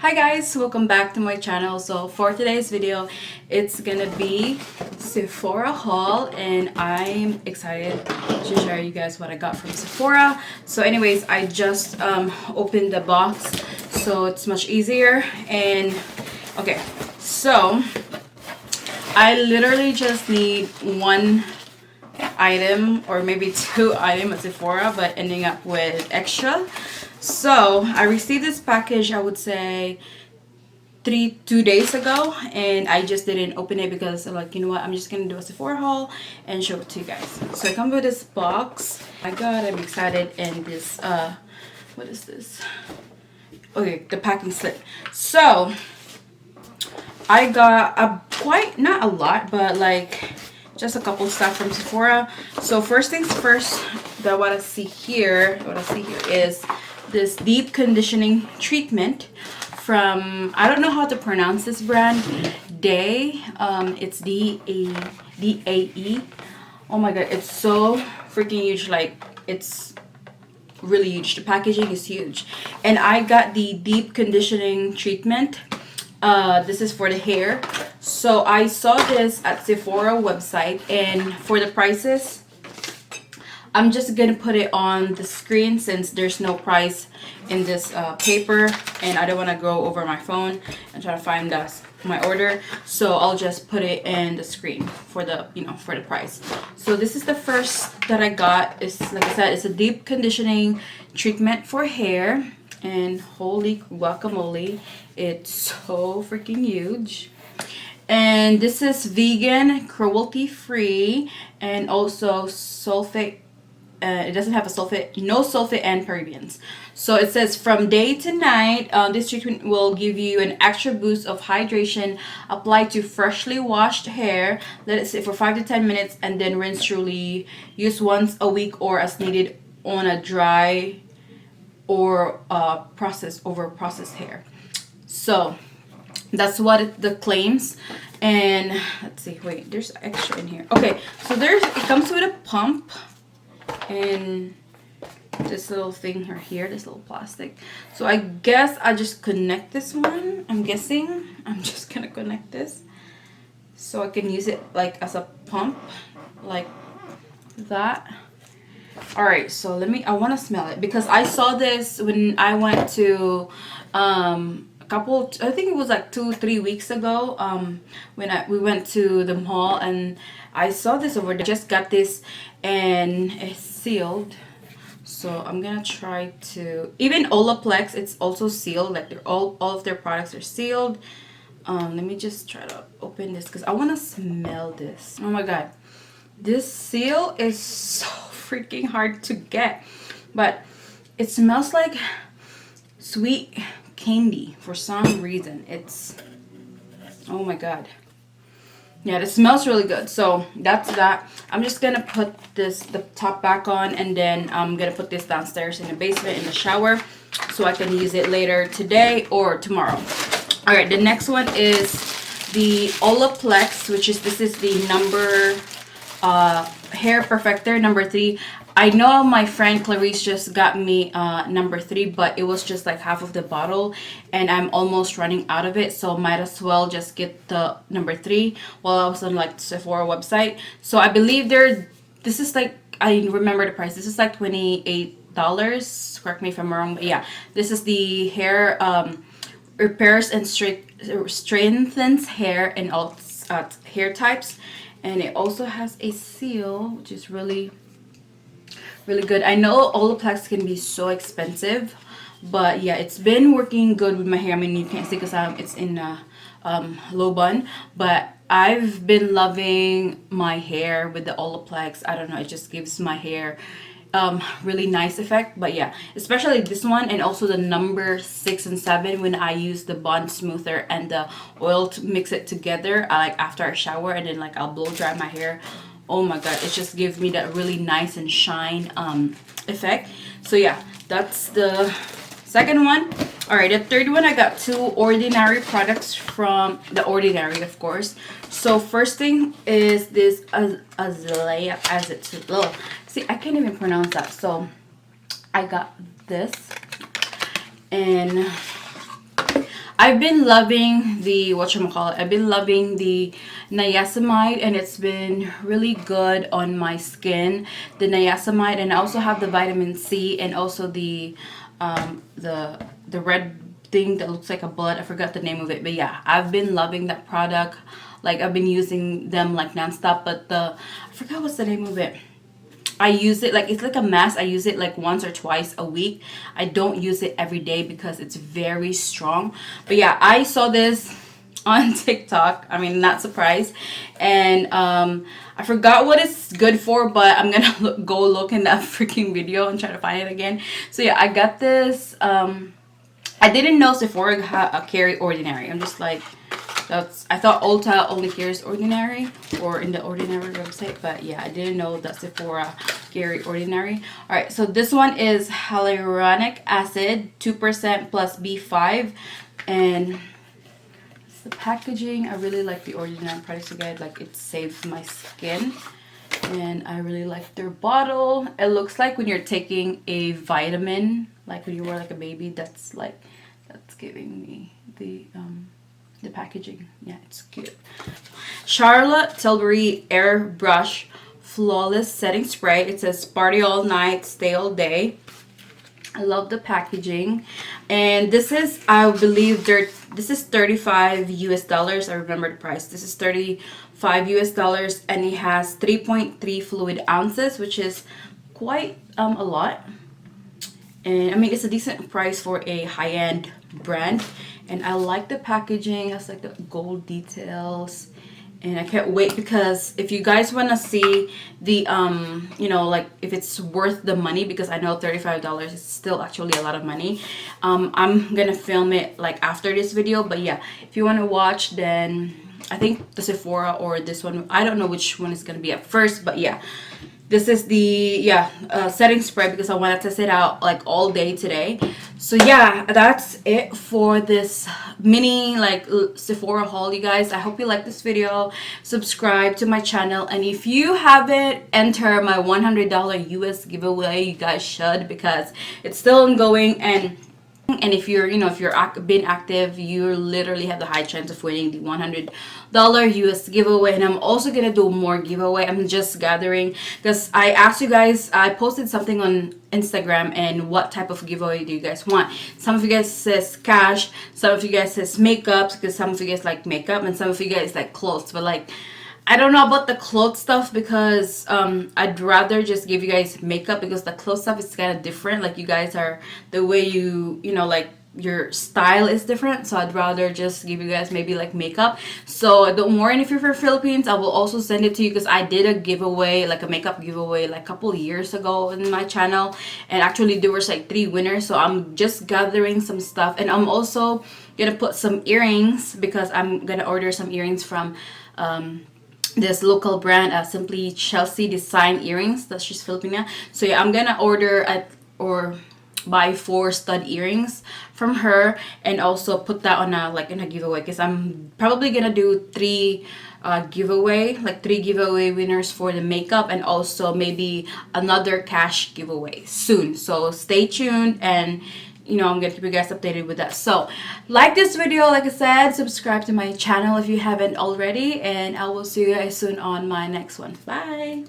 Hi guys, welcome back to my channel. So for today's video, it's gonna be Sephora haul, and I'm excited to share you guys what I got from Sephora. So anyways, I just opened the box so it's much easier. And okay, so I literally just need one item or maybe two items at Sephora, but ending up with extra. So I received this package, I would say 2 days ago, and I just didn't open it because I'm like, you know what, I'm just gonna do a Sephora haul and show it to you guys. So I come with this box. My god, I'm excited. And this what is this? Okay, the packing slip. So I got a quite, not a lot, but like just a couple stuff from Sephora. So first things first, what I see here is this deep conditioning treatment from, I don't know how to pronounce this brand, Day. It's D-A-E. Oh my god, it's so freaking huge. Like, it's really huge. The packaging is huge. And I got the deep conditioning treatment. This is for the hair. So I saw this at Sephora website, and for the prices, I'm just gonna put it on the screen since there's no price in this paper, and I don't want to go over my phone and try to find my order. So I'll just put it in the screen for the, for the price. So this is the first that I got. It's, like I said, it's a deep conditioning treatment for hair, and holy guacamole, it's so freaking huge. And this is vegan, cruelty free, and also sulfate. It doesn't have a sulfate, no sulfate and parabens. So it says from day to night, this treatment will give you an extra boost of hydration. Apply to freshly washed hair. Let it sit for 5 to 10 minutes and then rinse truly. Use once a week or as needed on a dry or processed hair. So that's what the claims. And let's see, wait, there's extra in here. Okay, so it comes with a pump and this little thing here, this little plastic. So I guess I just connect this one. I'm guessing I'm just gonna connect this so I can use it like as a pump, like that. All right, so I want to smell it because I saw this when I went to I think it was like 2-3 weeks ago, when we went to the mall, and I saw this over there. Just got this and it's sealed, so I'm gonna try to, even Olaplex, it's also sealed, like they're all of their products are sealed. Let me just try to open this because I want to smell this. Oh my god, this seal is so freaking hard to get, but it smells like sweet candy for some reason. It's, oh my god, yeah, it smells really good. So that's that. I'm just gonna put the top back on, and then I'm gonna put this downstairs in the basement in the shower so I can use it later today or tomorrow. All right, the next one is the Olaplex, this is the hair perfector No.3. I know my friend Clarice just got me No.3, but it was just like half of the bottle, and I'm almost running out of it, so might as well just get the No.3 while I was on like Sephora website. So I believe this is like, I remember the price, this is like $28. Correct me if I'm wrong, but yeah, this is the hair repairs and strengthens hair in all hair types, and it also has a seal, which is really good. I know Olaplex can be so expensive, but yeah, it's been working good with my hair. I mean, you can't see because it's in low bun, but I've been loving my hair with the Olaplex. I don't know, it just gives my hair really nice effect. But yeah, especially this one, and also the number 6 and 7, when I use the bond smoother and the oil to mix it together, like after I shower, and then like I'll blow dry my hair. Oh my god, it just gives me that really nice and shine effect. So yeah, that's the second one. All right, the third one, I got 2 Ordinary products from The Ordinary, of course. So first thing is this Azelaic, see, I can't even pronounce that. So I got this, and I've been loving the whatchamacallit. I've been loving the niacinamide, and it's been really good on my skin. The niacinamide, and I also have the vitamin C, and also the red thing that looks like a blood. I forgot the name of it, but yeah, I've been loving that product. Like, I've been using them like nonstop. But I forgot what's the name of it. I use it like, it's like a mask. I use it like once or twice a week. I don't use it every day because it's very strong. But yeah, I saw this on TikTok. I mean, not surprised. And I forgot what it's good for, but I'm gonna go look in that freaking video and try to find it again. So yeah, I got this. I didn't know Sephora carry Ordinary. I'm just like, I thought Ulta only carries Ordinary, or in the Ordinary website, but yeah, I didn't know that Sephora carry Ordinary. Alright, so this one is hyaluronic acid, 2% plus B5, and it's the packaging. I really like the Ordinary products, you guys. Like, it saves my skin, and I really like their bottle. It looks like when you're taking a vitamin, like when you were like a baby. That's giving me the packaging. Yeah, it's cute. Charlotte Tilbury Airbrush Flawless Setting Spray. It says party all night, stay all day. I love the packaging. And this is, I believe, this is $35 US. I remember the price. This is $35 US, and it has 3.3 fluid ounces, which is quite a lot. And I mean, it's a decent price for a high-end brand. And I like the packaging. It's like the gold details, and I can't wait, because if you guys want to see the you know, like, if it's worth the money, because I know $35 is still actually a lot of money. I'm gonna film it like after this video, but yeah, if you want to watch, then I think the Sephora or this one, I don't know which one is gonna be at first, but yeah. This is the setting spray, because I want to test it out like all day today. So yeah, that's it for this mini like Sephora haul, you guys. I hope you like this video. Subscribe to my channel, and if you haven't entered my $100 US giveaway, you guys should, because it's still ongoing. And if you're, you know, if you're been active, you literally have the high chance of winning the $100 US giveaway. And I'm also gonna do more giveaway. I'm just gathering, because I asked you guys, I posted something on Instagram, and what type of giveaway do you guys want? Some of you guys says cash, some of you guys says makeup, because some of you guys like makeup, and some of you guys like clothes. But like, I don't know about the clothes stuff, because I'd rather just give you guys makeup, because the clothes stuff is kind of different. Like, you guys are, the way you know, like, your style is different. So I'd rather just give you guys maybe like makeup. So don't worry, if you're from Philippines, I will also send it to you, because I did a giveaway, like a makeup giveaway, like a couple years ago in my channel, and actually there was like 3 winners. So I'm just gathering some stuff, and I'm also gonna put some earrings, because I'm gonna order some earrings from this local brand, Simply Chelsea Design Earrings. That's just Filipina. So yeah, I'm gonna order or buy 4 stud earrings from her, and also put that on in a giveaway, because I'm probably gonna do 3 giveaway, like 3 giveaway winners for the makeup, and also maybe another cash giveaway soon. So stay tuned, and you know, I'm gonna keep you guys updated with that. So like this video, like I said, subscribe to my channel if you haven't already, and I will see you guys soon on my next one. Bye.